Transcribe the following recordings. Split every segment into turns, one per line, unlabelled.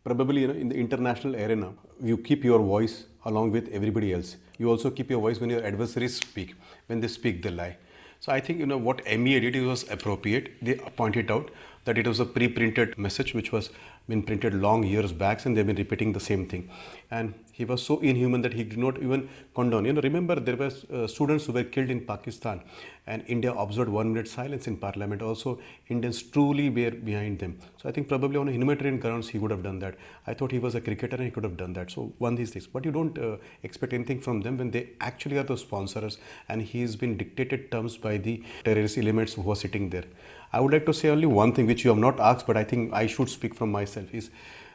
Probably, in the international arena, you keep your voice along with everybody else. You also keep your voice when your adversaries speak. When they speak, they lie. So I think, what MEA did, it was appropriate. They pointed out that it was a pre-printed message which was been printed long years back, and they've been repeating the same thing. And he was so inhuman that he did not even condone. Remember, there were students who were killed in Pakistan, and India observed 1 minute silence in parliament. Also, Indians truly were behind them. So I think probably on humanitarian grounds he would have done that. I thought he was a cricketer and he could have done that. So one these things, but you don't expect anything from them when they actually are the sponsors, and he's been dictated terms by the terrorist elements who are sitting there. I would like to say only one thing which you have not asked, but I think I should speak from myself, is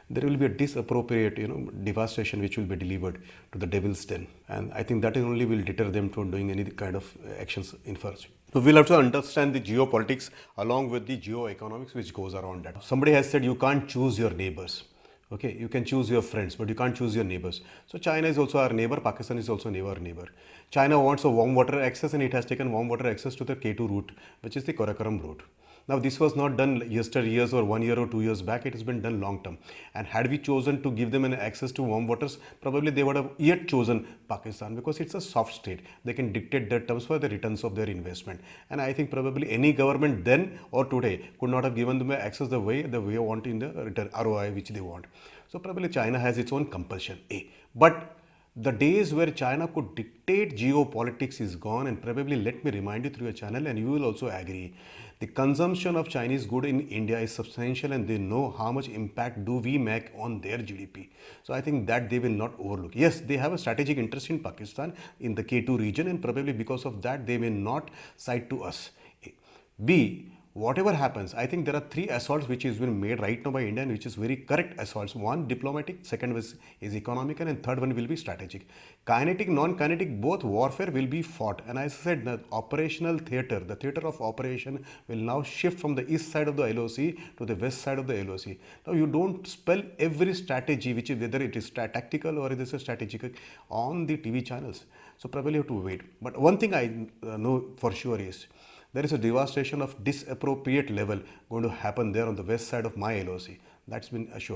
there will be a disappropriate, devastation which will be delivered to the devil's den. And I think that only will deter them from doing any kind of actions in future. So we'll have to understand the geopolitics along with the geoeconomics which goes around that. Somebody has said you can't choose your neighbors. Okay, you can choose your friends, but you can't choose your neighbors. So China is also our neighbor, Pakistan is also our neighbor. China wants a warm water access, and it has taken warm water access to the K2 route, which is the Karakoram route. Now, this was not done years or 1 year or 2 years back. It has been done long term. And had we chosen to give them an access to warm waters, probably they would have yet chosen Pakistan, because it's a soft state. They can dictate their terms for the returns of their investment. And I think probably any government then or today could not have given them access the way they want in the return ROI which they want. So probably China has its own compulsion. But the days where China could dictate geopolitics is gone, and probably, let me remind you through your channel, and you will also agree, the consumption of Chinese good in India is substantial, and they know how much impact do we make on their GDP. So I think that they will not overlook. Yes, they have a strategic interest in Pakistan, in the K2 region, and probably because of that they may not side to us. B, whatever happens, I think there are 3 assaults which is being made right now by India, and which is very correct assaults. One, diplomatic, second is economical, and third one will be strategic. Kinetic, non-kinetic, both warfare will be fought. And as I said, the operational theatre, the theatre of operation will now shift from the east side of the LOC to the west side of the LOC. Now, you don't spell every strategy, which is whether it is tactical or it is a strategic, on the TV channels. So probably you have to wait. But one thing I know for sure is, there is a devastation of disappropriate level going to happen there on the west side of my LOC. That's been assured.